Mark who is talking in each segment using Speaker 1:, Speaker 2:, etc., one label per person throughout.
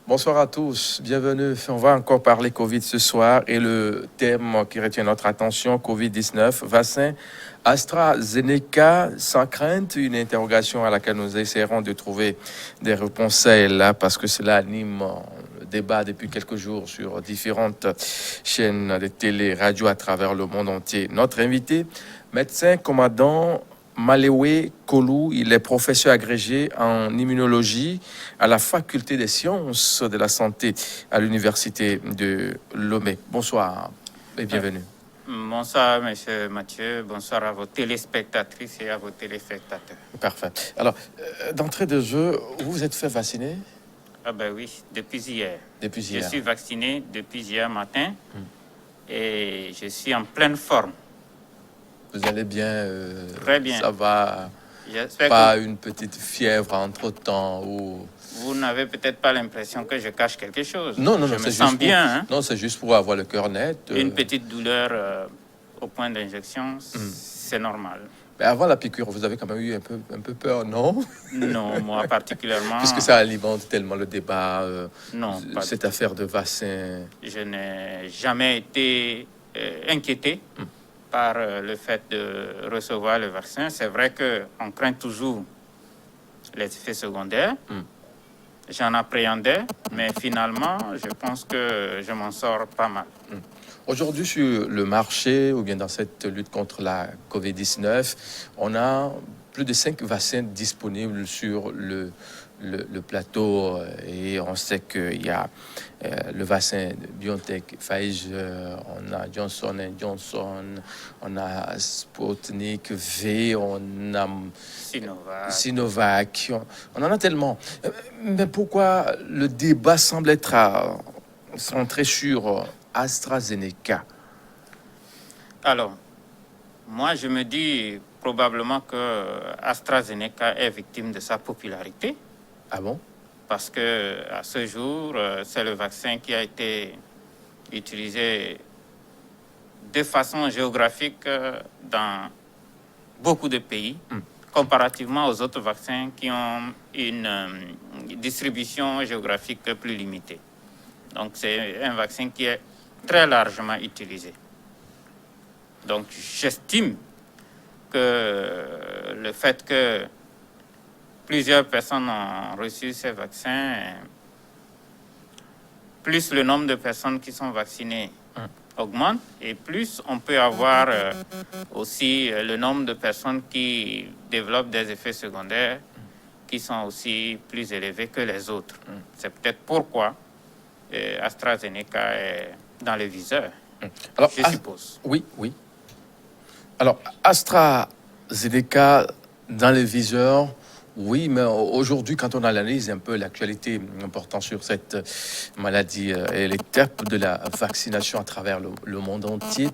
Speaker 1: Bonsoir à tous, bienvenue. On va encore parler Covid ce soir et le thème qui retient notre attention, Covid-19, vaccin AstraZeneca sans crainte, une interrogation à laquelle nous essaierons de trouver des réponses là parce que cela anime le débat depuis quelques jours sur différentes chaînes de télé, radio à travers le monde entier. Notre invité, médecin commandant Malewe Kolou, il est professeur agrégé en immunologie à la faculté des sciences de la santé à l'université de Lomé. Bonsoir et bienvenue.
Speaker 2: Bonsoir, monsieur Mathieu. Bonsoir à vos téléspectatrices et à vos téléspectateurs.
Speaker 1: Parfait. Alors, d'entrée de jeu, vous vous êtes fait vacciner?
Speaker 2: Ah ben oui, depuis hier.
Speaker 1: Depuis hier.
Speaker 2: Je suis vacciné depuis hier matin et je suis en pleine forme.
Speaker 1: Vous allez bien?
Speaker 2: Très bien.
Speaker 1: Ça va?
Speaker 2: J'espère
Speaker 1: Pas
Speaker 2: que
Speaker 1: une petite fièvre entre-temps ou...
Speaker 2: vous n'avez peut-être pas l'impression que je cache quelque chose.
Speaker 1: Non,
Speaker 2: je me
Speaker 1: c'est
Speaker 2: sens
Speaker 1: juste
Speaker 2: bien.
Speaker 1: pour...
Speaker 2: Hein?
Speaker 1: Non, c'est juste pour avoir le cœur net.
Speaker 2: Une petite douleur au point d'injection, c'est normal.
Speaker 1: Mais avant la piqûre, vous avez quand même eu un peu peur, non?
Speaker 2: Non, moi particulièrement.
Speaker 1: Puisque ça alimente tellement le débat,
Speaker 2: non,
Speaker 1: cette affaire de vaccin.
Speaker 2: Je n'ai jamais été inquiété par le fait de recevoir le vaccin. C'est vrai qu'on craint toujours les effets secondaires. J'en appréhendais, mais finalement, je pense que je m'en sors pas mal.
Speaker 1: Aujourd'hui, sur le marché, ou bien dans cette lutte contre la COVID-19, on a plus de 5 vaccins disponibles sur le plateau. Et on sait qu'il y a le vaccin de BioNTech, Pfizer, on a Johnson & Johnson, on a Sputnik V, on a Sinovac. On en a tellement. Mais pourquoi le débat semble être centré sur AstraZeneca?
Speaker 2: Alors, moi, je me dis probablement que AstraZeneca est victime de sa popularité.
Speaker 1: Ah bon?
Speaker 2: Parce que à ce jour, c'est le vaccin qui a été utilisé de façon géographique dans beaucoup de pays, comparativement aux autres vaccins qui ont une distribution géographique plus limitée. Donc, c'est un vaccin qui est très largement utilisé. Donc, j'estime que le fait que plusieurs personnes ont reçu ces vaccins, plus le nombre de personnes qui sont vaccinées augmente, et plus on peut avoir aussi le nombre de personnes qui développent des effets secondaires qui sont aussi plus élevés que les autres. C'est peut-être pourquoi AstraZeneca est dans le viseur, alors, je suppose.
Speaker 1: Oui. Alors, AstraZeneca dans le viseur, oui, mais aujourd'hui, quand on analyse un peu l'actualité importante sur cette maladie et l'étape de la vaccination à travers le monde entier,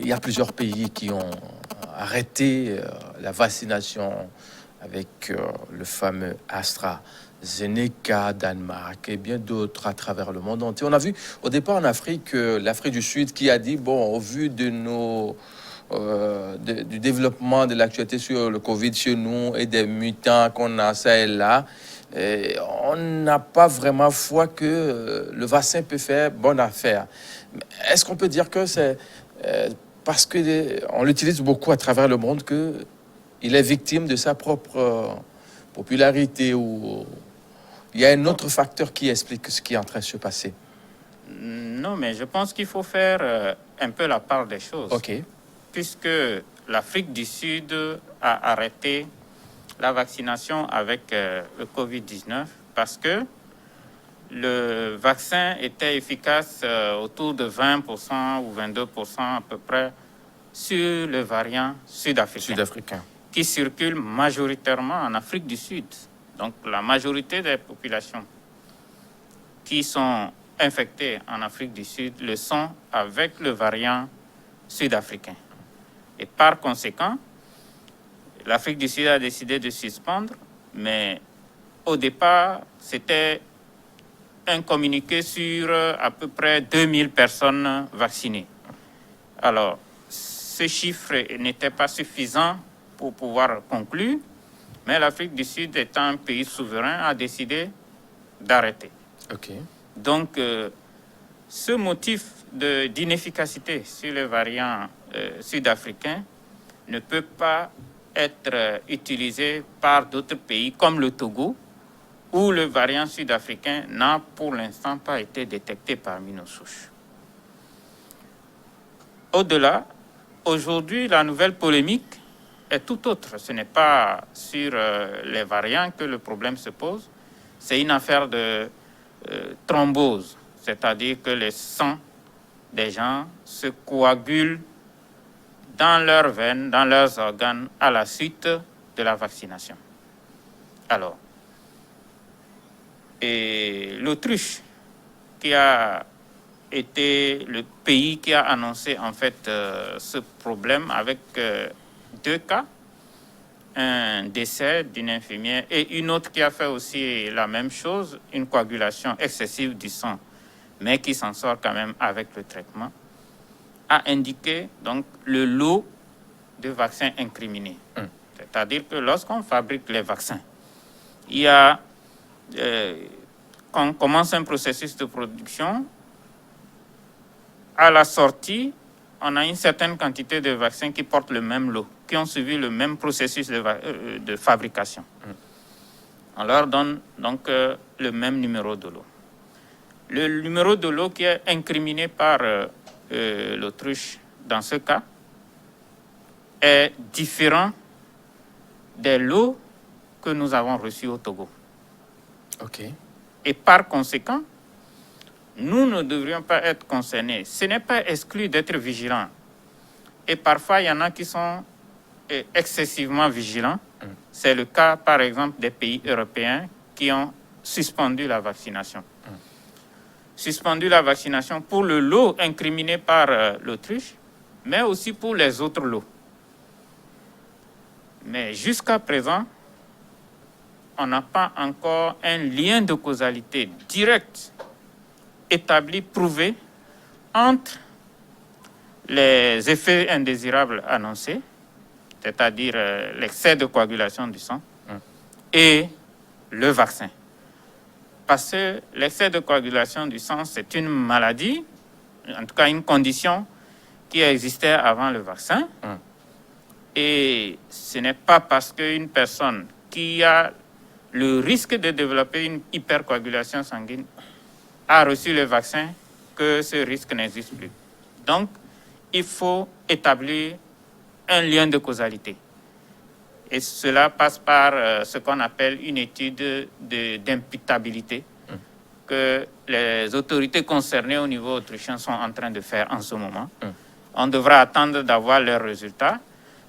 Speaker 1: il y a plusieurs pays qui ont arrêté la vaccination avec le fameux AstraZeneca, Danemark et bien d'autres à travers le monde entier. On a vu au départ en Afrique, l'Afrique du Sud qui a dit, bon, au vu de nos... du développement de l'actualité sur le Covid chez nous et des mutants qu'on a ça et là, on n'a pas vraiment foi que le vaccin peut faire bonne affaire. Est-ce qu'on peut dire que c'est parce qu'on l'utilise beaucoup à travers le monde qu'il est victime de sa propre popularité, ou il y a un autre facteur qui explique ce qui est en train de se passer?
Speaker 2: Non, mais je pense qu'il faut faire un peu la part des choses.
Speaker 1: OK.
Speaker 2: Puisque l'Afrique du Sud a arrêté la vaccination avec le Covid-19 parce que le vaccin était efficace autour de 20% ou 22% à peu près sur le variant sud-africain, qui circule majoritairement en Afrique du Sud. Donc la majorité des populations qui sont infectées en Afrique du Sud le sont avec le variant sud-africain. Et par conséquent, l'Afrique du Sud a décidé de suspendre, mais au départ, c'était un communiqué sur à peu près 2000 personnes vaccinées. Alors, ce chiffre n'était pas suffisant pour pouvoir conclure, mais l'Afrique du Sud, étant un pays souverain, a décidé d'arrêter.
Speaker 1: OK.
Speaker 2: Donc, ce motif d'inefficacité sur le variant sud-africain ne peut pas être utilisé par d'autres pays comme le Togo, où le variant sud-africain n'a pour l'instant pas été détecté parmi nos souches. Au-delà, aujourd'hui, la nouvelle polémique est tout autre. Ce n'est pas sur les variants que le problème se pose, c'est une affaire de thrombose, c'est-à-dire que les sangs des gens se coagulent dans leurs veines, dans leurs organes, à la suite de la vaccination. Alors, et l'Autriche, qui a été le pays qui a annoncé en fait ce problème avec 2 cas, un décès d'une infirmière et une autre qui a fait aussi la même chose, une coagulation excessive du sang, mais qui s'en sort quand même avec le traitement, a indiqué donc le lot de vaccins incriminés. C'est-à-dire que lorsqu'on fabrique les vaccins, il y a, quand on commence un processus de production, à la sortie, on a une certaine quantité de vaccins qui portent le même lot, qui ont suivi le même processus de fabrication. On leur donne donc le même numéro de lot. Le numéro de lot qui est incriminé par l'Autriche dans ce cas est différent des lots que nous avons reçus au Togo.
Speaker 1: OK.
Speaker 2: Et par conséquent, nous ne devrions pas être concernés. Ce n'est pas exclu d'être vigilant. Et parfois, il y en a qui sont excessivement vigilants. C'est le cas, par exemple, des pays européens qui ont suspendu la vaccination. Suspendu la vaccination pour le lot incriminé par l'Autriche, mais aussi pour les autres lots. Mais jusqu'à présent, on n'a pas encore un lien de causalité direct établi, prouvé, entre les effets indésirables annoncés, c'est-à-dire l'excès de coagulation du sang, et le vaccin. Parce que l'excès de coagulation du sang, c'est une maladie, en tout cas une condition qui existait avant le vaccin. Et ce n'est pas parce qu'une personne qui a le risque de développer une hypercoagulation sanguine a reçu le vaccin que ce risque n'existe plus. Donc, il faut établir un lien de causalité. Et cela passe par ce qu'on appelle une étude d'imputabilité que les autorités concernées au niveau autrichien sont en train de faire en ce moment. On devra attendre d'avoir leurs résultats,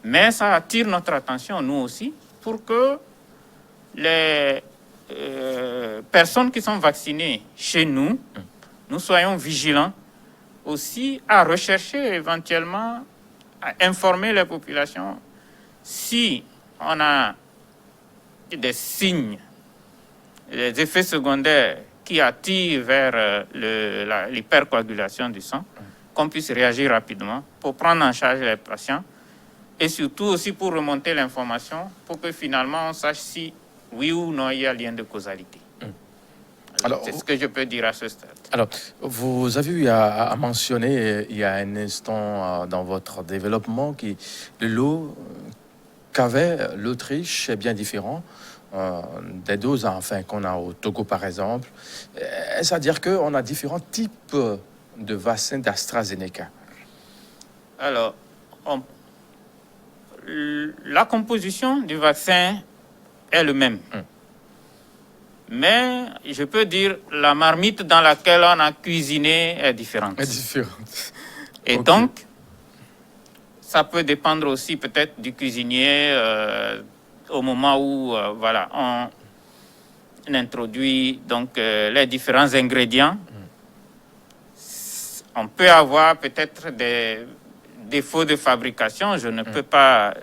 Speaker 2: mais ça attire notre attention, nous aussi, pour que les personnes qui sont vaccinées chez nous, nous soyons vigilants aussi à rechercher éventuellement, à informer les populations si on a des signes, des effets secondaires qui attirent vers l'hypercoagulation du sang, qu'on puisse réagir rapidement pour prendre en charge les patients et surtout aussi pour remonter l'information pour que finalement on sache si oui ou non il y a lien de causalité. Alors, c'est ce que je peux dire à ce stade.
Speaker 1: Alors, vous avez eu à mentionner il y a un instant dans votre développement que le lot qu'avait l'Autriche est bien différent des doses enfin, qu'on a au Togo, par exemple. C'est-à-dire qu'on a différents types de vaccins d'AstraZeneca.
Speaker 2: Alors, la composition du vaccin est le même. Mais je peux dire la marmite dans laquelle on a cuisiné est différente. Et donc, ça peut dépendre aussi peut-être du cuisinier au moment où introduit donc, les différents ingrédients, on peut avoir peut-être des défauts de fabrication, je ne peux pas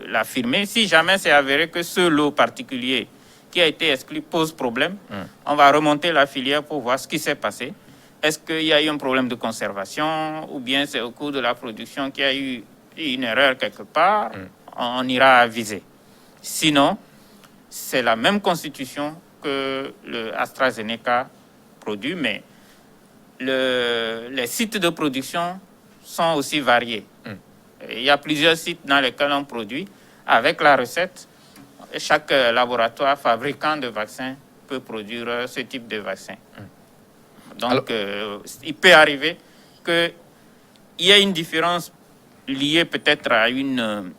Speaker 2: l'affirmer. Si jamais c'est avéré que ce lot particulier qui a été exclu pose problème, on va remonter la filière pour voir ce qui s'est passé. Est-ce qu'il y a eu un problème de conservation ou bien c'est au cours de la production qu'il y a eu une erreur quelque part, on ira aviser. Sinon, c'est la même constitution que le AstraZeneca produit, mais les sites de production sont aussi variés. Il y a plusieurs sites dans lesquels on produit avec la recette. Chaque laboratoire fabricant de vaccins peut produire ce type de vaccin. Donc, il peut arriver qu'il y ait une différence liée peut-être à une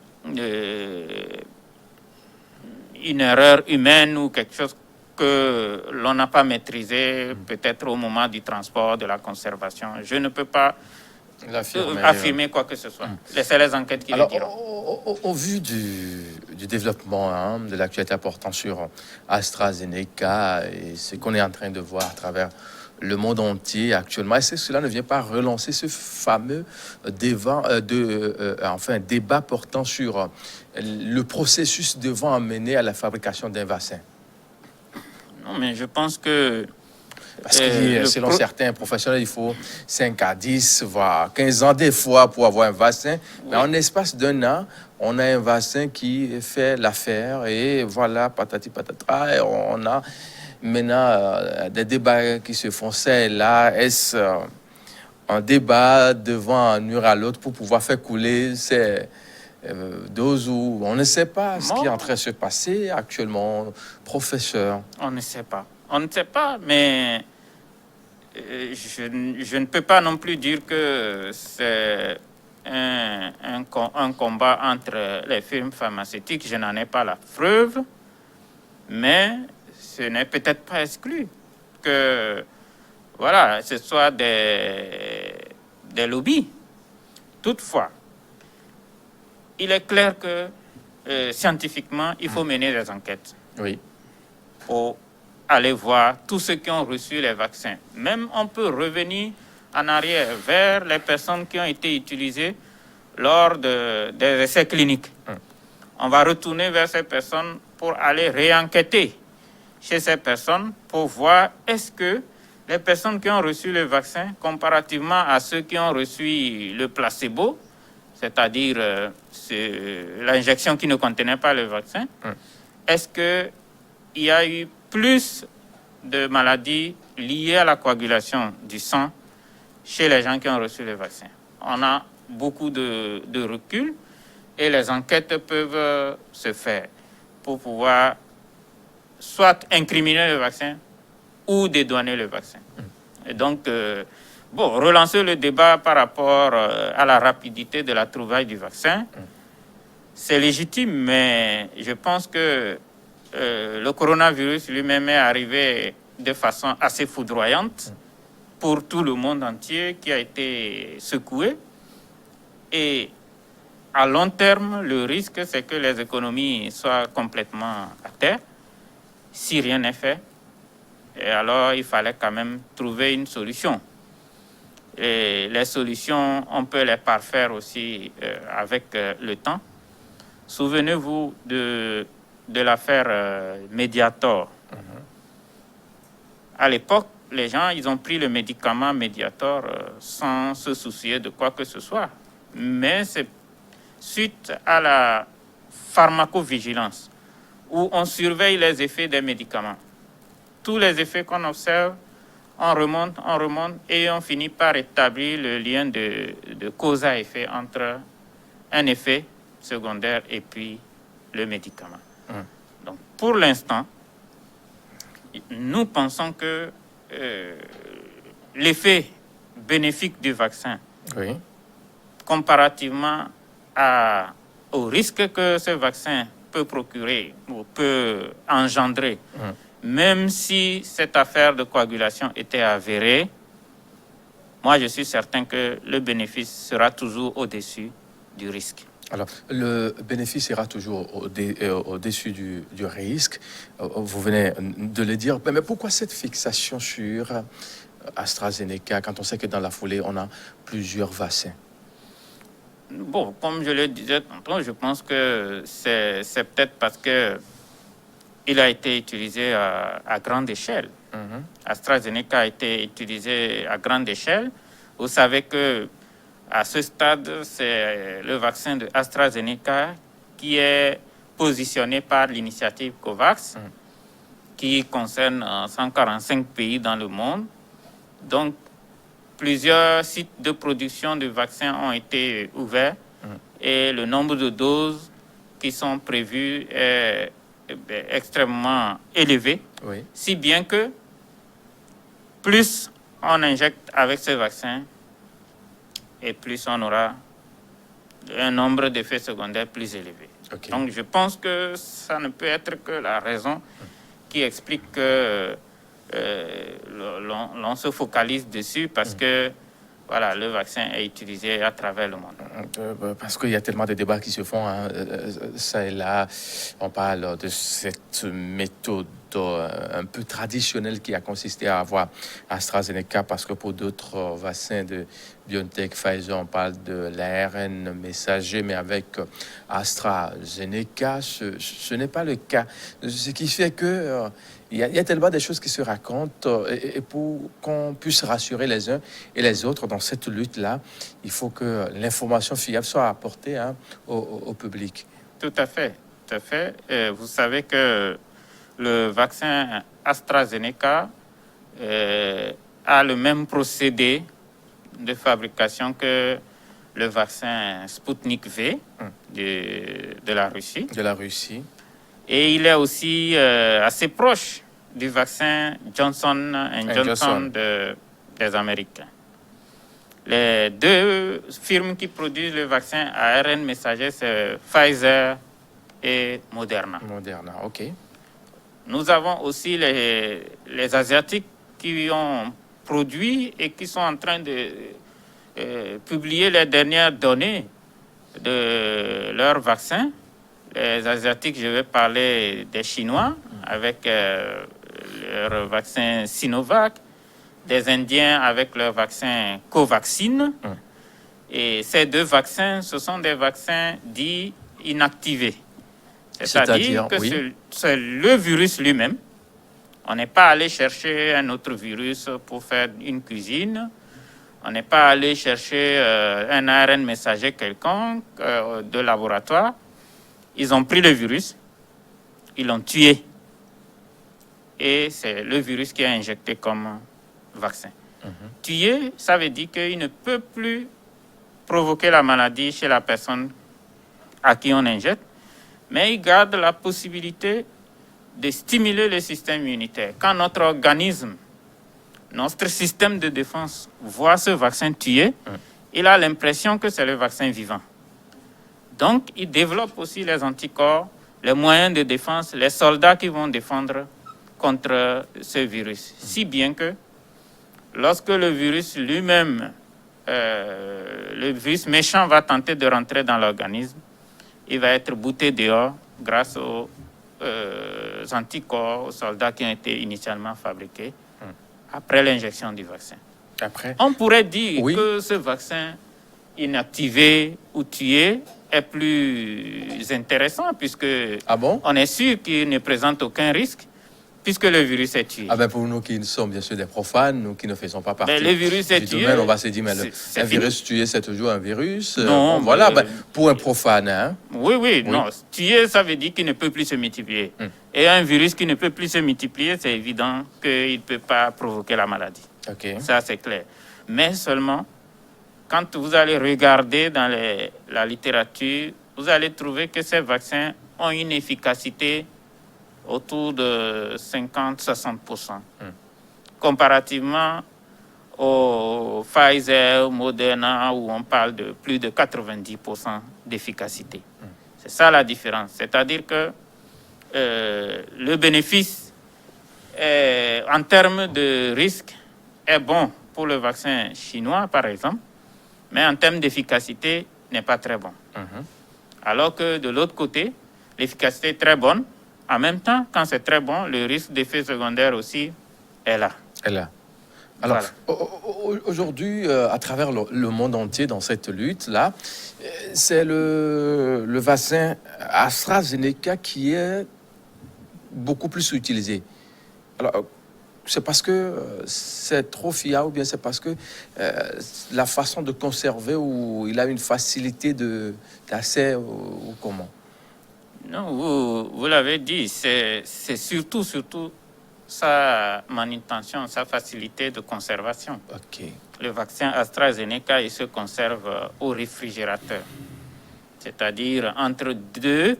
Speaker 2: erreur humaine ou quelque chose que l'on n'a pas maîtrisé, peut-être au moment du transport, de la conservation. Je ne peux pas affirmer quoi que ce soit. C'est les enquêtes qui le diront.
Speaker 1: Au vu du développement de l'actualité important sur AstraZeneca et ce qu'on est en train de voir à travers le monde entier actuellement, est-ce que cela ne vient pas relancer ce fameux débat portant sur le processus devant amener à la fabrication d'un vaccin?
Speaker 2: Non, mais je pense que...
Speaker 1: Parce que selon certains professionnels, il faut 5 à 10, voire 15 ans des fois pour avoir un vaccin. Oui. Mais en espace d'un an, on a un vaccin qui fait l'affaire et voilà, patati patata. Et on a maintenant des débats qui se font ça et là. Est-ce un débat devant un mur à l'autre pour pouvoir faire couler ces doses où on ne sait pas ce qui est en train de se passer actuellement, professeur?
Speaker 2: On ne sait pas. On ne sait pas, mais je ne peux pas non plus dire que c'est un combat entre les firmes pharmaceutiques. Je n'en ai pas la preuve, mais ce n'est peut-être pas exclu que voilà, ce soit des lobbies. Toutefois, il est clair que scientifiquement, il faut mener des enquêtes.
Speaker 1: Oui.
Speaker 2: Pour aller voir tous ceux qui ont reçu les vaccins. Même on peut revenir en arrière vers les personnes qui ont été utilisées lors des essais cliniques. On va retourner vers ces personnes pour aller réenquêter chez ces personnes pour voir est-ce que les personnes qui ont reçu le vaccin, comparativement à ceux qui ont reçu le placebo, c'est-à-dire l'injection qui ne contenait pas le vaccin, est-ce qu'il y a eu plus de maladies liées à la coagulation du sang chez les gens qui ont reçu le vaccin? On a beaucoup de recul et les enquêtes peuvent se faire pour pouvoir soit incriminer le vaccin ou dédouaner le vaccin. Et donc, relancer le débat par rapport à la rapidité de la trouvaille du vaccin, c'est légitime, mais je pense que le coronavirus lui-même est arrivé de façon assez foudroyante pour tout le monde entier qui a été secoué. Et à long terme, le risque, c'est que les économies soient complètement à terre si rien n'est fait. Et alors, il fallait quand même trouver une solution. Et les solutions, on peut les parfaire aussi avec le temps. Souvenez-vous de l'affaire Mediator. À l'époque, les gens, ils ont pris le médicament Mediator sans se soucier de quoi que ce soit. Mais c'est suite à la pharmacovigilance où on surveille les effets des médicaments. Tous les effets qu'on observe, on remonte et on finit par établir le lien de cause à effet entre un effet secondaire et puis le médicament. Donc, pour l'instant, nous pensons que l'effet bénéfique du vaccin, comparativement au risque que ce vaccin peut procurer ou peut engendrer, même si cette affaire de coagulation était avérée, moi je suis certain que le bénéfice sera toujours au-dessus du risque.
Speaker 1: Alors, le bénéfice ira toujours au-dessus du risque. Vous venez de le dire. Mais pourquoi cette fixation sur AstraZeneca quand on sait que dans la foulée, on a plusieurs vaccins?
Speaker 2: Bon, comme je le disais tantôt, je pense que c'est peut-être parce que il a été utilisé à grande échelle. AstraZeneca a été utilisé à grande échelle. Vous savez que à ce stade, c'est le vaccin de AstraZeneca qui est positionné par l'initiative COVAX, qui concerne 145 pays dans le monde. Donc, plusieurs sites de production de vaccins ont été ouverts et le nombre de doses qui sont prévues est extrêmement élevé, si bien que plus on injecte avec ce vaccin et plus on aura un nombre d'effets secondaires plus élevé. Donc je pense que ça ne peut être que la raison qui explique que l'on se focalise dessus parce que voilà, le vaccin est utilisé à travers le monde.
Speaker 1: Parce qu'il y a tellement de débats qui se font, hein, ça et là. On parle de cette méthode un peu traditionnelle qui a consisté à avoir AstraZeneca, parce que pour d'autres vaccins de BioNTech, Pfizer, on parle de l'ARN messager, mais avec AstraZeneca, ce n'est pas le cas. Ce qui fait que il y a tellement de choses qui se racontent et pour qu'on puisse rassurer les uns et les autres dans cette lutte-là, il faut que l'information fiable soit apportée au public.
Speaker 2: Tout à fait, tout à fait. Vous savez que le vaccin AstraZeneca a le même procédé de fabrication que le vaccin Sputnik V de la Russie.
Speaker 1: De la Russie.
Speaker 2: Et il est aussi assez proche du vaccin Johnson Johnson des Américains. Les deux firmes qui produisent le vaccin ARN messager, c'est Pfizer et Moderna.
Speaker 1: Moderna, ok.
Speaker 2: Nous avons aussi les Asiatiques qui ont produit et qui sont en train de publier les dernières données de leur vaccin. Les Asiatiques, je vais parler des Chinois avec leur vaccin Sinovac, des Indiens avec leur vaccin Covaxin. Et ces deux vaccins, ce sont des vaccins dits inactivés. C'est-à-dire que c'est le virus lui-même. On n'est pas allé chercher un autre virus pour faire une cuisine. On n'est pas allé chercher un ARN messager quelconque de laboratoire. Ils ont pris le virus, ils l'ont tué. Et c'est le virus qui est injecté comme vaccin. Tuer, ça veut dire qu'il ne peut plus provoquer la maladie chez la personne à qui on injecte, mais il garde la possibilité de stimuler le système immunitaire. Quand notre organisme, notre système de défense voit ce vaccin tuer, il a l'impression que c'est le vaccin vivant. Donc, il développe aussi les anticorps, les moyens de défense, les soldats qui vont défendre contre ce virus. Si bien que lorsque le virus lui-même, le virus méchant va tenter de rentrer dans l'organisme, il va être bouté dehors grâce aux anticorps, aux soldats qui ont été initialement fabriqués après l'injection du vaccin. On pourrait dire que ce vaccin inactivé ou tué est plus intéressant puisque on est sûr qu'il ne présente aucun risque puisque le virus est tué.
Speaker 1: Pour nous qui sommes bien sûr des profanes, nous qui ne faisons pas partie
Speaker 2: le virus est
Speaker 1: du
Speaker 2: tué,
Speaker 1: domaine, on va se dire, mais un virus tué, c'est toujours un virus.
Speaker 2: Non,
Speaker 1: voilà, pour un profane. Hein?
Speaker 2: Oui, non. Tué, ça veut dire qu'il ne peut plus se multiplier. Et un virus qui ne peut plus se multiplier, c'est évident qu'il ne peut pas provoquer la maladie. Ça, c'est clair. Mais seulement, quand vous allez regarder dans la littérature, vous allez trouver que ces vaccins ont une efficacité autour de 50-60%. Comparativement au Pfizer, Moderna, où on parle de plus de 90% d'efficacité. C'est ça la différence. C'est-à-dire que le bénéfice en termes de risque est bon pour le vaccin chinois, par exemple, mais en termes d'efficacité, n'est pas très bon. Alors que de l'autre côté, l'efficacité est très bonne. En même temps, quand c'est très bon, le risque d'effet secondaire aussi est là.
Speaker 1: Et là. Alors,
Speaker 2: Voilà.
Speaker 1: aujourd'hui, à travers le monde entier dans cette lutte-là, c'est le vaccin AstraZeneca qui est beaucoup plus utilisé. Alors, c'est parce que c'est trop fiable ou bien c'est parce que la façon de conserver ou il a une facilité d'accès ou comment?
Speaker 2: Non, vous l'avez dit, c'est surtout sa manutention, sa facilité de conservation.
Speaker 1: Ok.
Speaker 2: Le vaccin AstraZeneca, il se conserve au réfrigérateur, c'est-à-dire entre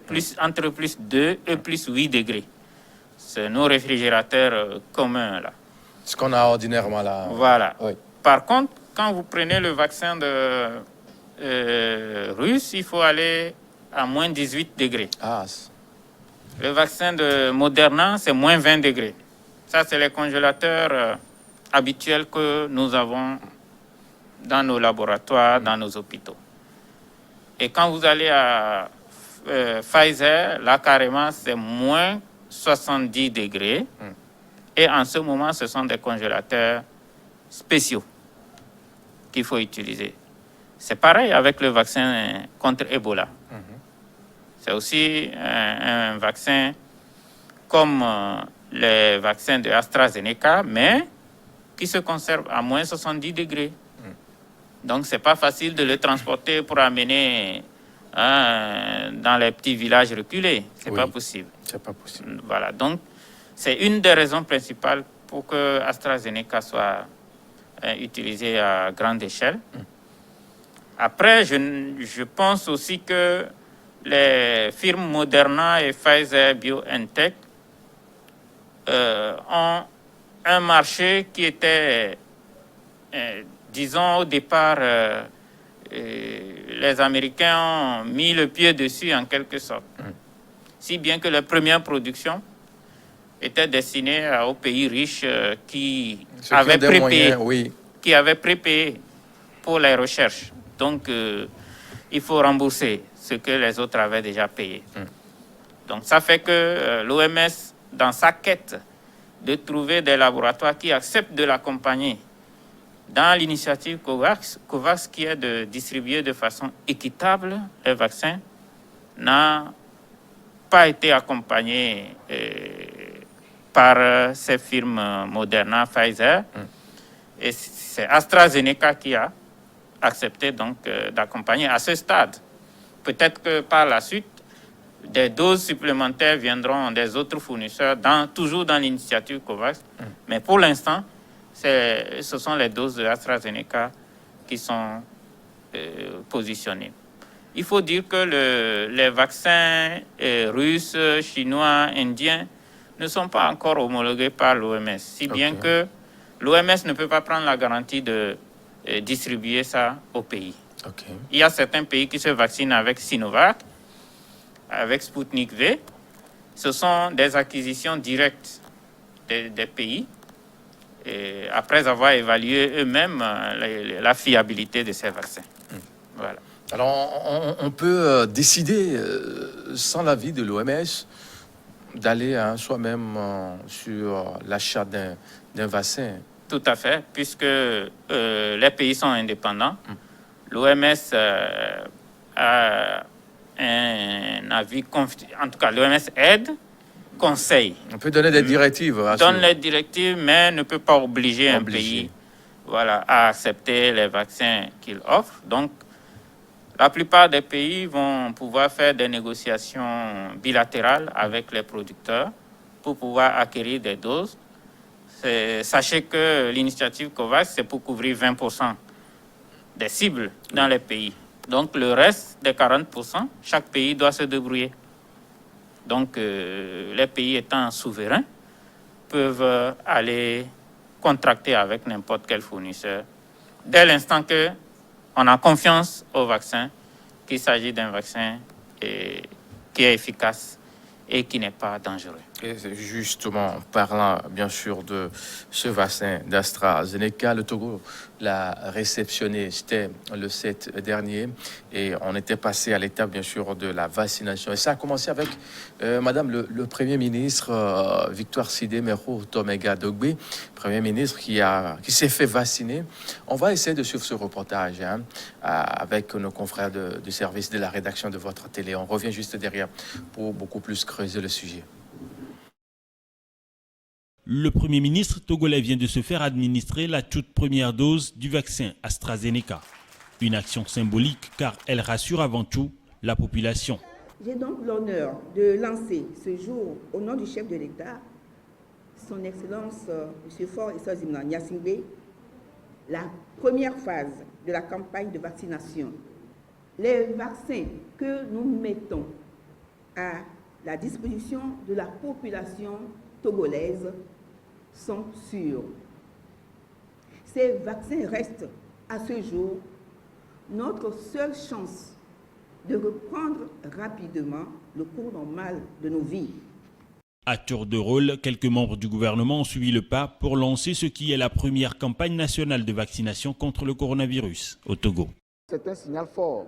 Speaker 2: plus 2 et plus 8 degrés. C'est nos réfrigérateurs communs là.
Speaker 1: Ce qu'on a ordinairement là.
Speaker 2: Voilà.
Speaker 1: Oui.
Speaker 2: Par contre, quand vous prenez le vaccin russe, il faut aller à moins 18 degrés.
Speaker 1: Ah,
Speaker 2: Le vaccin de Moderna, c'est moins 20 degrés. Ça, c'est les congélateurs habituels que nous avons dans nos laboratoires, dans nos hôpitaux. Et quand vous allez à Pfizer, là, carrément, c'est moins 70 degrés. Et en ce moment, ce sont des congélateurs spéciaux qu'il faut utiliser. C'est pareil avec le vaccin contre Ebola. C'est aussi un vaccin comme les vaccins de AstraZeneca, mais qui se conserve à moins 70 degrés. Donc, ce n'est pas facile de le transporter pour amener dans les petits villages reculés. Ce n'est pas possible.
Speaker 1: C'est pas possible.
Speaker 2: Voilà. Donc, c'est une des raisons principales pour que AstraZeneca soit utilisé à grande échelle. Après, je pense aussi que les firmes Moderna et Pfizer BioNTech ont un marché qui était, disons au départ, les Américains ont mis le pied dessus en quelque sorte. Si bien que la première production était destinée aux pays riches qui avaient prépayé pour les recherches. Donc, il faut rembourser ce que les autres avaient déjà payé. Donc, ça fait que l'OMS, dans sa quête de trouver des laboratoires qui acceptent de l'accompagner dans l'initiative COVAX, qui est de distribuer de façon équitable les vaccins, n'a pas été accompagné par ces firmes Moderna, Pfizer. Et c'est AstraZeneca qui a accepté donc d'accompagner à ce stade. Peut-être que par la suite, des doses supplémentaires viendront des autres fournisseurs, toujours dans l'initiative COVAX. Mais pour l'instant, ce sont les doses de AstraZeneca qui sont positionnées. Il faut dire que les vaccins russes, chinois, indiens ne sont pas encore homologués par l'OMS, si bien que l'OMS ne peut pas prendre la garantie de distribuer ça au pays. Il y a certains pays qui se vaccinent avec Sinovac, avec Sputnik V. Ce sont des acquisitions directes des pays, et après avoir évalué eux-mêmes la fiabilité de ces vaccins. Voilà.
Speaker 1: Alors, on peut décider, sans l'avis de l'OMS, d'aller soi-même sur l'achat d'un vaccin.
Speaker 2: Tout à fait, puisque les pays sont indépendants. L'OMS a un avis, en tout cas l'OMS aide, conseille.
Speaker 1: On peut donner des directives.
Speaker 2: Donne les directives, mais ne peut pas obliger un pays à accepter les vaccins qu'il offre. Donc, la plupart des pays vont pouvoir faire des négociations bilatérales avec les producteurs pour pouvoir acquérir des doses. Sachez que l'initiative COVAX, c'est pour couvrir 20% des cibles dans les pays. Donc, le reste des 40%, chaque pays doit se débrouiller. Donc, les pays étant souverains peuvent aller contracter avec n'importe quel fournisseur dès l'instant qu'on a confiance au vaccin, qu'il s'agit d'un vaccin qui est efficace et qui n'est pas dangereux.
Speaker 1: Et c'est justement, en parlant bien sûr de ce vaccin d'AstraZeneca, le Togo l'a réceptionné, c'était le 7 dernier, et on était passé à l'étape bien sûr de la vaccination. Et ça a commencé avec Madame le Premier ministre Victoire Sidé-Mero Tomega Dogbe, Premier ministre qui s'est fait vacciner. On va essayer de suivre ce reportage hein, avec nos confrères du service de la rédaction de votre télé. On revient juste derrière pour beaucoup plus creuser le sujet.
Speaker 3: Le Premier ministre togolais vient de se faire administrer la toute première dose du vaccin AstraZeneca. Une action symbolique car elle rassure avant tout la population.
Speaker 4: J'ai donc l'honneur de lancer ce jour, au nom du chef de l'État, son Excellence M. Faure Issa-Zimna Gnassingbé, la première phase de la campagne de vaccination. Les vaccins que nous mettons à la disposition de la population togolaise sont sûrs. Ces vaccins restent à ce jour notre seule chance de reprendre rapidement le cours normal de nos vies.
Speaker 3: À tour de rôle, quelques membres du gouvernement ont suivi le pas pour lancer ce qui est la première campagne nationale de vaccination contre le coronavirus au Togo.
Speaker 5: C'est un signal fort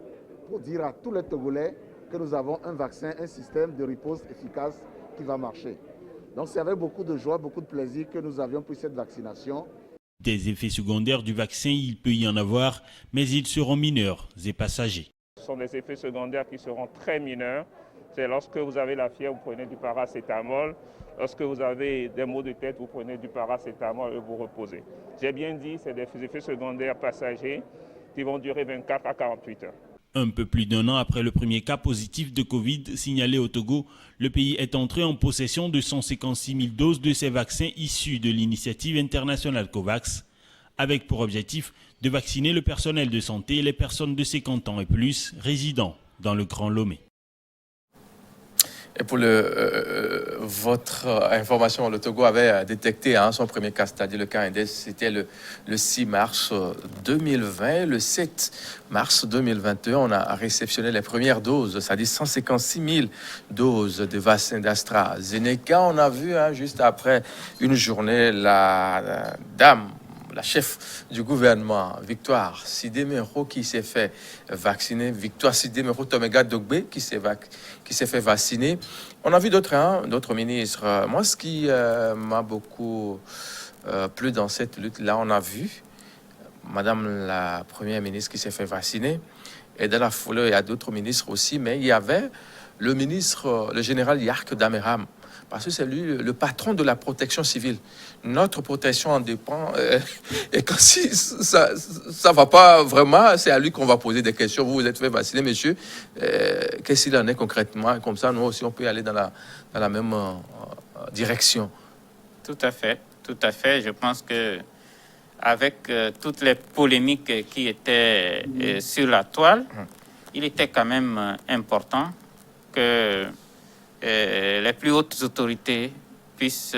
Speaker 5: pour dire à tous les Togolais que nous avons un vaccin, un système de riposte efficace qui va marcher. Donc c'est avec beaucoup de joie, beaucoup de plaisir que nous avions pris cette vaccination.
Speaker 3: Des effets secondaires du vaccin, il peut y en avoir, mais ils seront mineurs et passagers.
Speaker 6: Ce sont des effets secondaires qui seront très mineurs. C'est lorsque vous avez la fièvre, vous prenez du paracétamol. Lorsque vous avez des maux de tête, vous prenez du paracétamol et vous reposez. J'ai bien dit, c'est des effets secondaires passagers qui vont durer 24 à 48 heures.
Speaker 3: Un peu plus d'un an après le premier cas positif de Covid signalé au Togo, le pays est entré en possession de 156 000 doses de ces vaccins issus de l'initiative internationale COVAX, avec pour objectif de vacciner le personnel de santé et les personnes de 50 ans et plus résidant dans le Grand Lomé.
Speaker 1: Et pour votre information, le Togo avait détecté son premier cas, c'est-à-dire le cas index, c'était le 6 mars 2020. Le 7 mars 2021, on a réceptionné les premières doses, c'est-à-dire 156 000 doses de vaccin d'AstraZeneca. On a vu juste après une journée la dame, la chef du gouvernement, Victoire Sidé-Mero, qui s'est fait vacciner, Victoire Sidé-Mero Tomega Dogbe, qui s'est fait vacciner. On a vu d'autres ministres. Moi, ce qui m'a beaucoup plu dans cette lutte-là, on a vu Madame la Première ministre qui s'est fait vacciner. Et dans la foulée, il y a d'autres ministres aussi, mais il y avait le ministre, le général Yark Dameram, parce que c'est lui le patron de la protection civile. Notre protection en dépend. Et quand si ça va pas vraiment, c'est à lui qu'on va poser des questions. Vous êtes fait vacciner, monsieur. Qu'est-ce qu'il en est concrètement? Comme ça, nous aussi, on peut aller dans la même direction.
Speaker 2: Tout à fait, tout à fait. Je pense que avec toutes les polémiques qui étaient sur la toile, il était quand même important que les plus hautes autorités puissent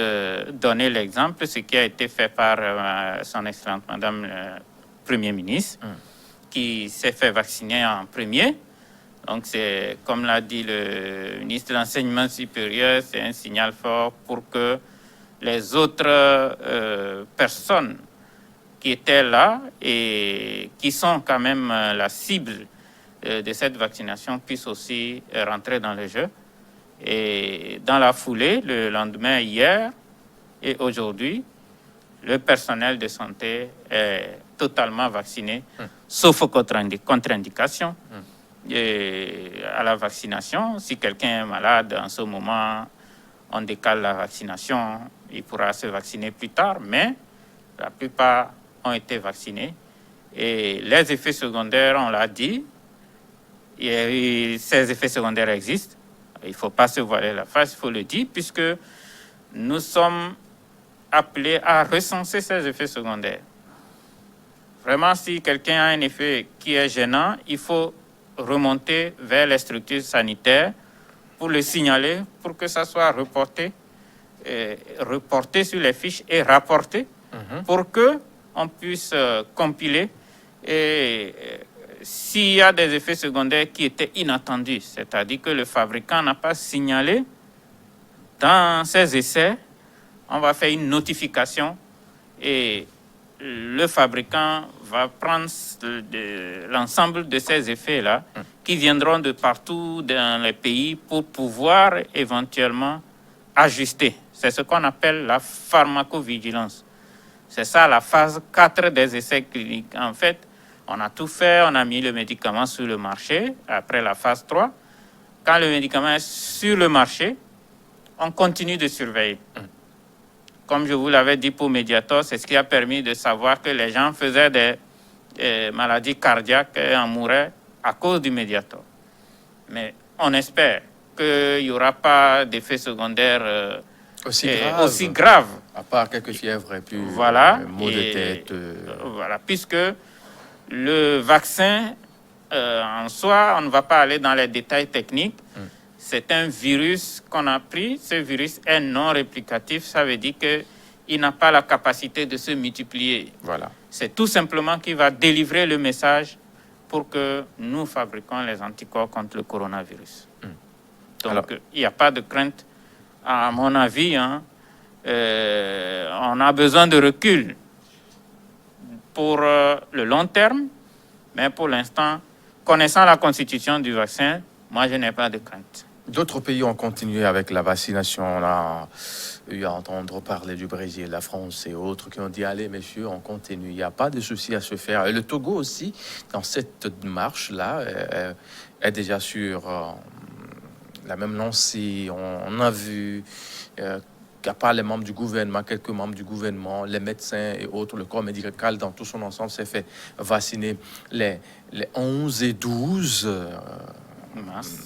Speaker 2: donner l'exemple, ce qui a été fait par son excellente Madame le Premier ministre, qui s'est fait vacciner en premier. Donc c'est, comme l'a dit le ministre de l'Enseignement supérieur, c'est un signal fort pour que les autres personnes qui étaient là et qui sont quand même la cible de cette vaccination puissent aussi rentrer dans le jeu. Et dans la foulée, le lendemain, hier et aujourd'hui, le personnel de santé est totalement vacciné, sauf contre-indication. Et à la vaccination, si quelqu'un est malade en ce moment, on décale la vaccination, il pourra se vacciner plus tard, mais la plupart ont été vaccinés. Et les effets secondaires, on l'a dit, et ces effets secondaires existent. Il ne faut pas se voiler la face, il faut le dire, puisque nous sommes appelés à recenser ces effets secondaires. Vraiment, si quelqu'un a un effet qui est gênant, il faut remonter vers les structures sanitaires pour le signaler, pour que ça soit reporté sur les fiches et rapporté, pour qu'on puisse compiler. Et s'il y a des effets secondaires qui étaient inattendus, c'est-à-dire que le fabricant n'a pas signalé dans ces essais, on va faire une notification et le fabricant va prendre l'ensemble de ces effets-là qui viendront de partout dans les pays pour pouvoir éventuellement ajuster. C'est ce qu'on appelle la pharmacovigilance. C'est ça la phase 4 des essais cliniques. En fait, on a tout fait, on a mis le médicament sur le marché après la phase 3. Quand le médicament est sur le marché, on continue de surveiller. Comme je vous l'avais dit pour Mediator, c'est ce qui a permis de savoir que les gens faisaient des maladies cardiaques et en mouraient à cause du Mediator. Mais on espère qu'il n'y aura pas d'effets secondaires aussi graves.
Speaker 1: À part quelques fièvres et puis
Speaker 2: voilà,
Speaker 1: maux de tête.
Speaker 2: Voilà, puisque le vaccin, en soi, on ne va pas aller dans les détails techniques. C'est un virus qu'on a pris. Ce virus est non réplicatif. Ça veut dire qu'il n'a pas la capacité de se multiplier.
Speaker 1: Voilà.
Speaker 2: C'est tout simplement qu'il va délivrer le message pour que nous fabriquions les anticorps contre le coronavirus. Donc, il n'y a pas de crainte. À mon avis, on a besoin de recul pour le long terme. Mais pour l'instant, connaissant la constitution du vaccin, moi, je n'ai pas de crainte.
Speaker 1: D'autres pays ont continué avec la vaccination. On a eu à entendre parler du Brésil, la France et autres qui ont dit « Allez, messieurs, on continue. Il n'y a pas de souci à se faire. » Et le Togo aussi, dans cette marche-là, est déjà sur la même lancée. On a vu qu'à part les membres du gouvernement, quelques membres du gouvernement, les médecins et autres, le corps médical dans tout son ensemble s'est fait vacciner les 11 et 12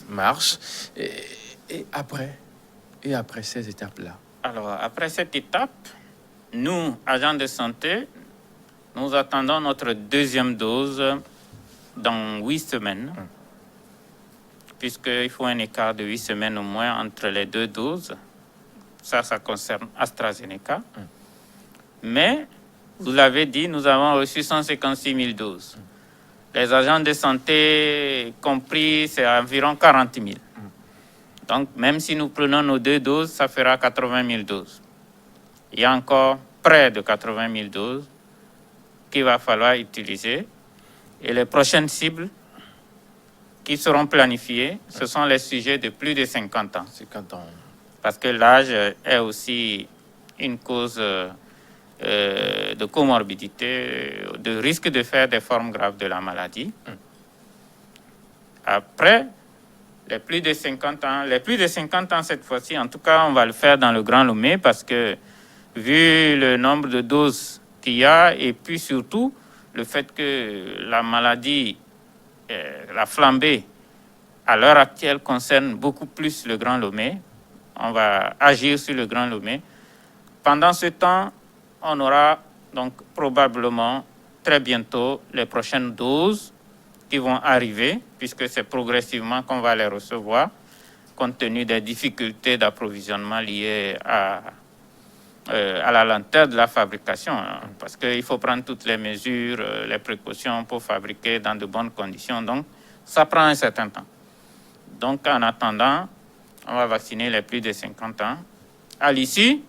Speaker 1: mars. Et après ces étapes-là?
Speaker 2: Alors, après cette étape, nous, agents de santé, nous attendons notre deuxième dose dans 8 semaines, puisqu'il faut un écart de 8 semaines au moins entre les deux doses. Ça concerne AstraZeneca. Mais, vous l'avez dit, nous avons reçu 156 000 doses. Les agents de santé compris, c'est environ 40 000. Donc, même si nous prenons nos deux doses, ça fera 80 000 doses. Il y a encore près de 80 000 doses qu'il va falloir utiliser. Et les prochaines cibles qui seront planifiées, ce sont les sujets de plus de 50 ans.
Speaker 1: 50 ans.
Speaker 2: Parce que l'âge est aussi une cause de comorbidité, de risque de faire des formes graves de la maladie. Après, les plus de 50 ans cette fois-ci, en tout cas, on va le faire dans le Grand Lomé parce que vu le nombre de doses qu'il y a et puis surtout le fait que la maladie, la flambée, à l'heure actuelle concerne beaucoup plus le Grand Lomé, on va agir sur le Grand Lomé. Pendant ce temps, on aura donc probablement très bientôt les prochaines doses qui vont arriver, puisque c'est progressivement qu'on va les recevoir, compte tenu des difficultés d'approvisionnement liées à la lenteur de la fabrication, parce qu'il faut prendre toutes les mesures, les précautions pour fabriquer dans de bonnes conditions. Donc, ça prend un certain temps. Donc, en attendant, on va vacciner les plus de 50 ans. À l'issue,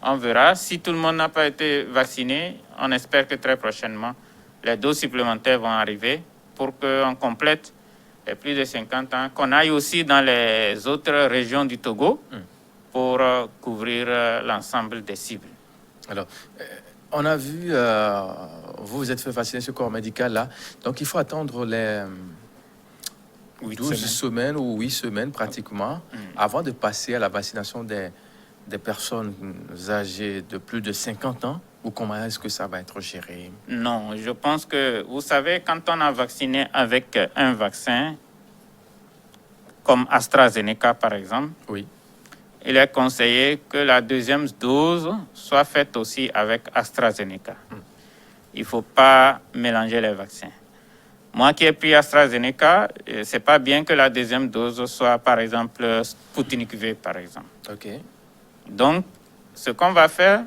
Speaker 2: on verra. Si tout le monde n'a pas été vacciné, on espère que très prochainement, les doses supplémentaires vont arriver pour qu'on complète les plus de 50 ans, qu'on aille aussi dans les autres régions du Togo pour couvrir l'ensemble des cibles.
Speaker 1: Alors, on a vu, vous vous êtes fait vacciner ce corps médical-là, donc il faut attendre les 12 semaines ou 8 semaines pratiquement avant de passer à la vaccination des personnes âgées de plus de 50 ans, ou comment est-ce que ça va être géré?
Speaker 2: Non, je pense que, vous savez, quand on a vacciné avec un vaccin, comme AstraZeneca par exemple,
Speaker 1: oui,
Speaker 2: il est conseillé que la deuxième dose soit faite aussi avec AstraZeneca. Il ne faut pas mélanger les vaccins. Moi qui ai pris AstraZeneca, c'est pas bien que la deuxième dose soit, par exemple, Sputnik V, par exemple.
Speaker 1: OK.
Speaker 2: Donc, ce qu'on va faire,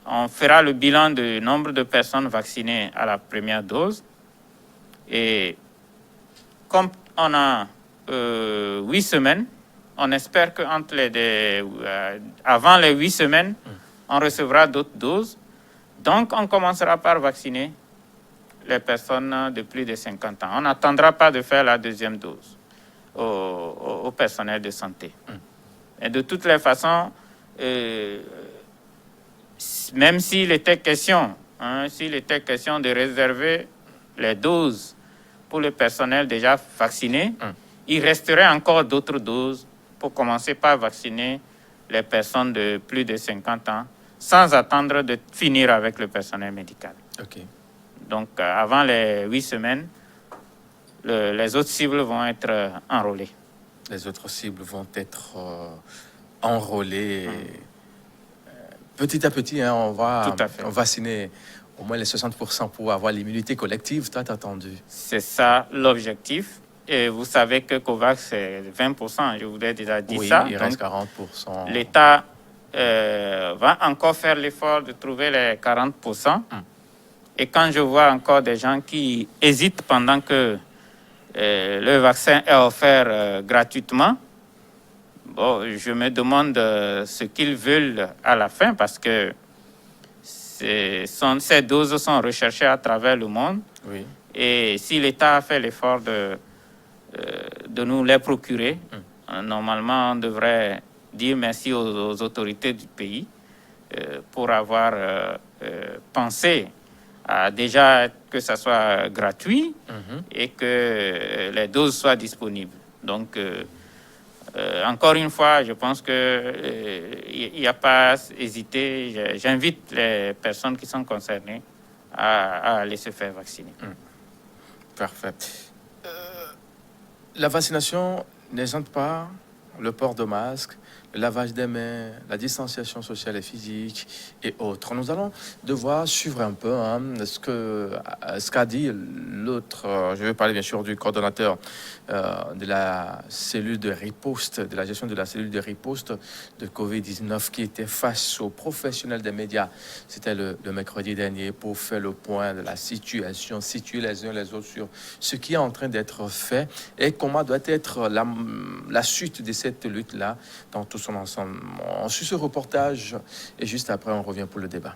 Speaker 2: on fera le bilan du nombre de personnes vaccinées à la première dose. Et comme on a 8 semaines On espère avant les 8 semaines, on recevra d'autres doses. Donc, on commencera par vacciner les personnes de plus de 50 ans. On n'attendra pas de faire la deuxième dose au personnel de santé. Et de toutes les façons, même s'il était question de réserver les doses pour le personnel déjà vacciné, il resterait encore d'autres doses pour commencer par vacciner les personnes de plus de 50 ans sans attendre de finir avec le personnel médical.
Speaker 1: OK.
Speaker 2: Donc, avant les 8 semaines, les autres cibles vont être enrôlées.
Speaker 1: Les autres cibles vont être enrôlées. Petit à petit, hein, on va vacciner au moins les 60% pour avoir l'immunité collective, tant attendu.
Speaker 2: C'est ça l'objectif. Et vous savez que COVAX, c'est 20%, je vous l'ai déjà dit ça.
Speaker 1: Oui, il reste 40%.
Speaker 2: L'État va encore faire l'effort de trouver les 40%. Et quand je vois encore des gens qui hésitent pendant que le vaccin est offert gratuitement, je me demande ce qu'ils veulent à la fin, parce que ces doses sont recherchées à travers le monde.
Speaker 1: Oui.
Speaker 2: Et si l'État a fait l'effort de nous les procurer, normalement, on devrait dire merci aux autorités du pays pour avoir pensé à déjà que ça soit gratuit et que les doses soient disponibles. Donc, encore une fois, je pense qu'il n'y a pas à hésiter. J'invite les personnes qui sont concernées à aller se faire vacciner.
Speaker 1: Parfait. La vaccination n'exempte pas le port de masque, le lavage des mains, la distanciation sociale et physique et autres. Nous allons devoir suivre un peu ce qu'a dit l'autre. Je vais parler bien sûr du coordonnateur de la cellule de riposte, de la gestion de la cellule de riposte de Covid-19 qui était face aux professionnels des médias. C'était le mercredi dernier pour faire le point de la situation, situer les uns les autres sur ce qui est en train d'être fait et comment doit être la suite de cette lutte-là dans tout son ensemble. On suit ce reportage et juste après, on revient pour le débat.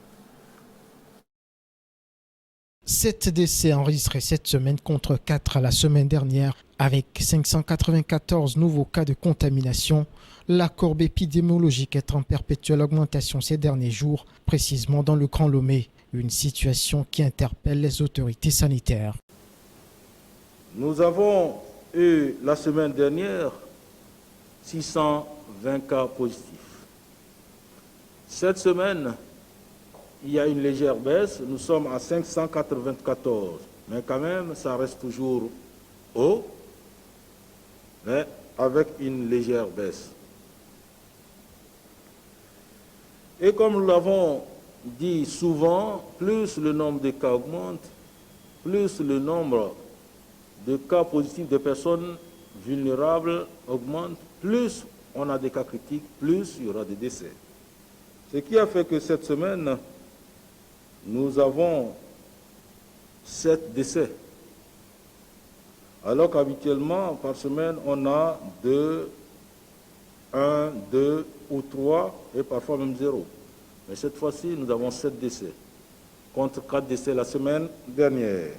Speaker 7: 7 décès enregistrés cette semaine contre 4 la semaine dernière, avec 594 nouveaux cas de contamination. La courbe épidémiologique est en perpétuelle augmentation ces derniers jours, précisément dans le Grand Lomé, une situation qui interpelle les autorités sanitaires.
Speaker 8: Nous avons eu la semaine dernière 620 cas positifs. Cette semaine, il y a une légère baisse, nous sommes à 594, mais quand même, ça reste toujours haut, mais avec une légère baisse. Et comme nous l'avons dit souvent, plus le nombre de cas augmente, plus le nombre de cas positifs de personnes vulnérables augmente, plus on a des cas critiques, plus il y aura des décès. Ce qui a fait que cette semaine, nous avons 7 décès. Alors qu'habituellement, par semaine, on a 1, 2 ou 3 et parfois même 0. Mais cette fois-ci, nous avons 7 décès, contre 4 décès la semaine dernière.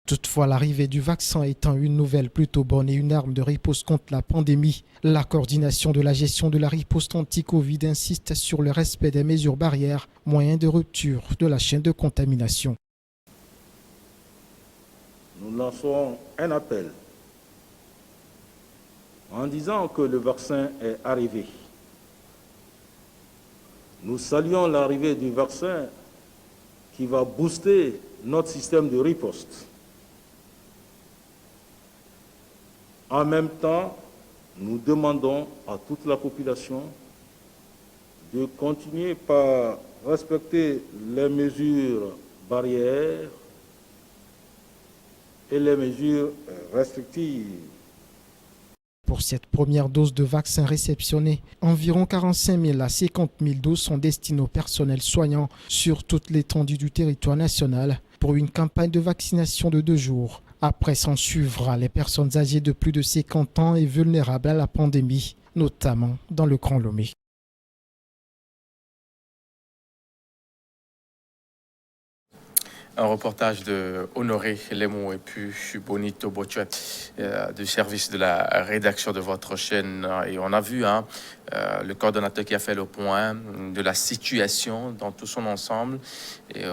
Speaker 7: Toutefois, l'arrivée du vaccin étant une nouvelle plutôt bonne et une arme de riposte contre la pandémie, la coordination de la gestion de la riposte anti-Covid insiste sur le respect des mesures barrières, moyen de rupture de la chaîne de contamination.
Speaker 8: Nous lançons un appel en disant que le vaccin est arrivé. Nous saluons l'arrivée du vaccin qui va booster notre système de riposte. En même temps, nous demandons à toute la population de continuer par respecter les mesures barrières et les mesures restrictives.
Speaker 7: Pour cette première dose de vaccin réceptionnée, environ 45 000 à 50 000 doses sont destinées au personnel soignant sur toute l'étendue du territoire national pour une campagne de vaccination de 2 jours Après s'en suivra les personnes âgées de plus de 50 ans et vulnérables à la pandémie, notamment dans le Grand Lomé.
Speaker 1: Un reportage de Honoré Lemou et puis Bonito Botchouet du service de la rédaction de votre chaîne. Et on a vu le coordonnateur qui a fait le point de la situation dans tout son ensemble. Et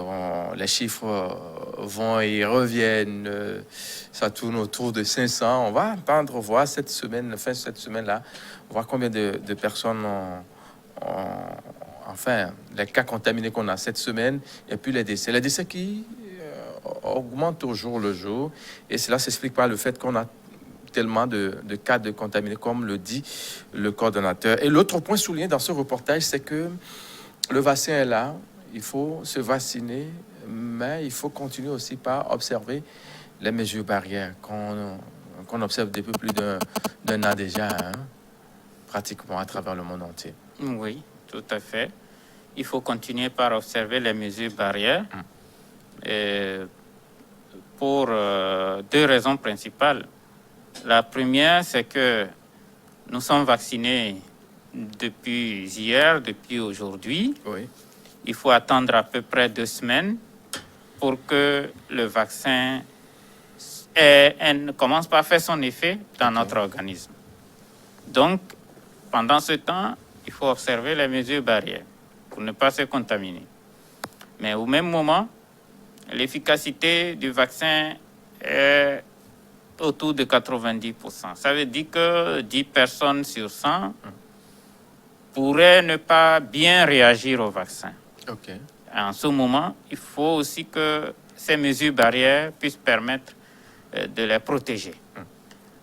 Speaker 1: les chiffres vont et reviennent. Ça tourne autour de 500. On va attendre, voir cette semaine, fin de cette semaine-là, voir combien de personnes enfin, les cas contaminés qu'on a cette semaine, et puis les décès. Les décès qui augmentent au jour le jour, et cela s'explique par le fait qu'on a tellement de cas de contaminés, comme le dit le coordonnateur. Et l'autre point souligné dans ce reportage, c'est que le vaccin est là, il faut se vacciner, mais il faut continuer aussi par observer les mesures barrières qu'on observe depuis plus d'un an déjà, pratiquement à travers le monde entier.
Speaker 2: Oui, tout à fait. Il faut continuer par observer les mesures barrières pour deux raisons principales. La première, c'est que nous sommes vaccinés depuis hier, depuis aujourd'hui.
Speaker 1: Oui.
Speaker 2: Il faut attendre à peu près 2 semaines pour que le vaccin ne commence pas à faire son effet dans notre organisme. Donc, pendant ce temps, il faut observer les mesures barrières pour ne pas se contaminer. Mais au même moment, l'efficacité du vaccin est autour de 90%. Ça veut dire que 10 personnes sur 100 pourraient ne pas bien réagir au vaccin.
Speaker 1: Okay.
Speaker 2: En ce moment, il faut aussi que ces mesures barrières puissent permettre de les protéger.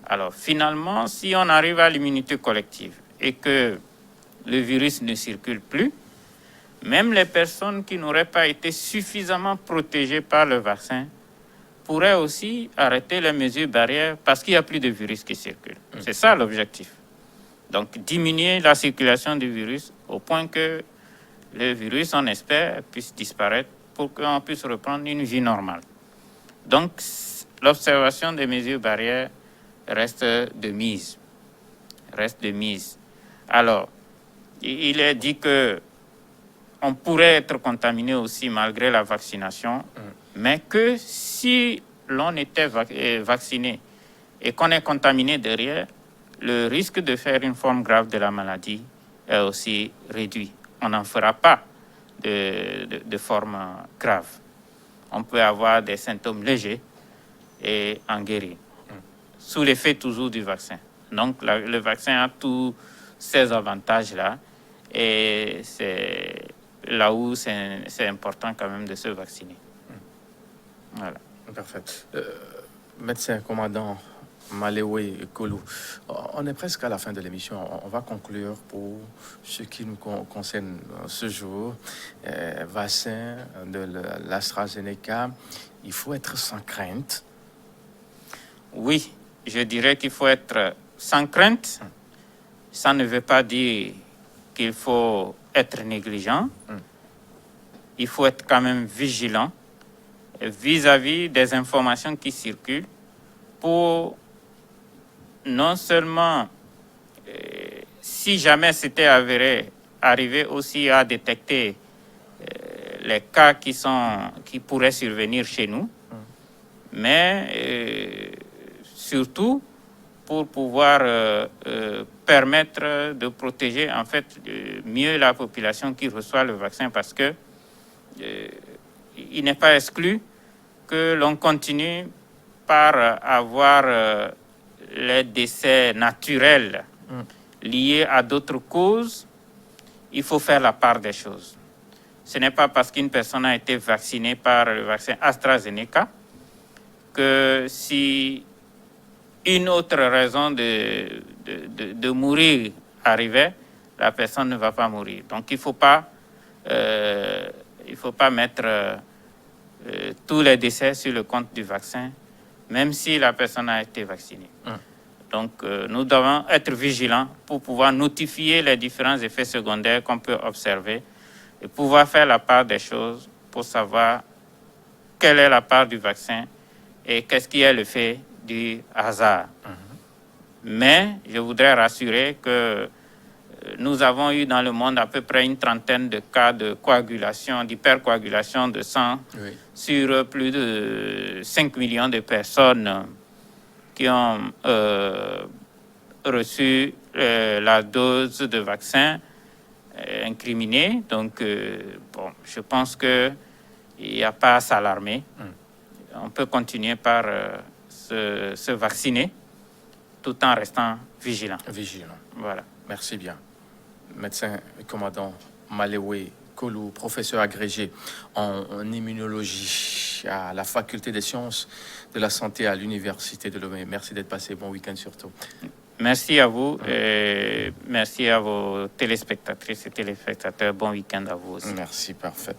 Speaker 2: Alors finalement, si on arrive à l'immunité collective et que le virus ne circule plus, même les personnes qui n'auraient pas été suffisamment protégées par le vaccin pourraient aussi arrêter les mesures barrières parce qu'il n'y a plus de virus qui circule. C'est ça l'objectif. Donc diminuer la circulation du virus au point que le virus, on espère, puisse disparaître pour qu'on puisse reprendre une vie normale. Donc l'observation des mesures barrières reste de mise. Alors, il est dit que on pourrait être contaminé aussi malgré la vaccination, mais que si l'on était vacciné et qu'on est contaminé derrière, le risque de faire une forme grave de la maladie est aussi réduit. On n'en fera pas de forme grave. On peut avoir des symptômes légers et en guérir, sous l'effet toujours du vaccin. Donc le vaccin a tous ces avantages-là et c'est là où c'est important quand même de se vacciner. Voilà.
Speaker 1: Parfait. Médecin, commandant Malewe Kolou, on est presque à la fin de l'émission. On va conclure pour ce qui nous concerne ce jour. Vaccin de l'AstraZeneca, il faut être sans crainte.
Speaker 2: Oui, je dirais qu'il faut être sans crainte. Ça ne veut pas dire qu'il faut être négligent. Il faut être quand même vigilant vis-à-vis des informations qui circulent pour non seulement, si jamais c'était avéré, arriver aussi à détecter les cas qui pourraient survenir chez nous, mais surtout pour pouvoir permettre de protéger en fait mieux la population qui reçoit le vaccin, parce que il n'est pas exclu que l'on continue par avoir les décès naturels liés à d'autres causes. Il faut faire la part des choses. Ce n'est pas parce qu'une personne a été vaccinée par le vaccin AstraZeneca que si une autre raison de mourir arrivait, la personne ne va pas mourir. Donc il ne faut pas mettre tous les décès sur le compte du vaccin, même si la personne a été vaccinée. Donc nous devons être vigilants pour pouvoir notifier les différents effets secondaires qu'on peut observer et pouvoir faire la part des choses pour savoir quelle est la part du vaccin et qu'est-ce qui est le fait du hasard. Mais je voudrais rassurer que nous avons eu dans le monde à peu près une trentaine de cas de coagulation, d'hypercoagulation de sang sur plus de 5 millions de personnes qui ont reçu la dose de vaccin incriminée. Donc, bon, je pense qu'il n'y a pas à s'alarmer. On peut continuer par se vacciner tout en restant vigilant. Voilà.
Speaker 1: Merci bien. Médecin commandant Malewe Kolou, professeur agrégé en immunologie à la faculté des sciences de la santé à l'université de Lomé. Merci d'être passé. Bon week-end surtout.
Speaker 2: Merci à vous et merci à vos téléspectatrices et téléspectateurs. Bon week-end à vous aussi.
Speaker 1: Merci, parfait.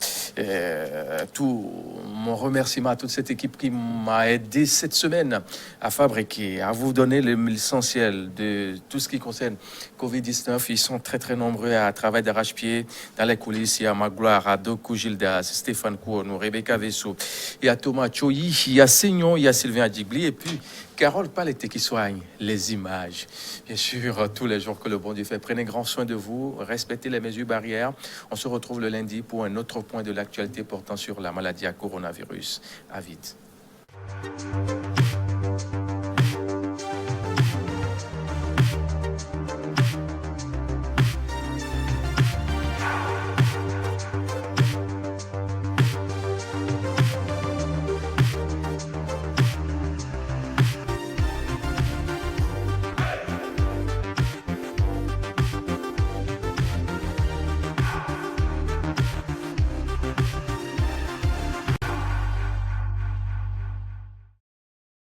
Speaker 1: Tout mon remerciement à toute cette équipe qui m'a aidé cette semaine à fabriquer, à vous donner l'essentiel de tout ce qui concerne Covid-19. Ils sont très, très nombreux à travailler d'arrache-pied dans les coulisses. Il y a Magloire, à Doku Gildas, Stéphane Kouonou, Rebecca Vessou, il y a Thomas Choyi, il y a Seignon, il y a Sylvain Adjigli et puis Carole Paleté qui soigne les images. Bien sûr, tous les jours que le bon Dieu fait. Prenez grand soin de vous, respectez les mesures barrières. On se retrouve le lundi pour un autre point de l'actualité portant sur la maladie à coronavirus. À vite.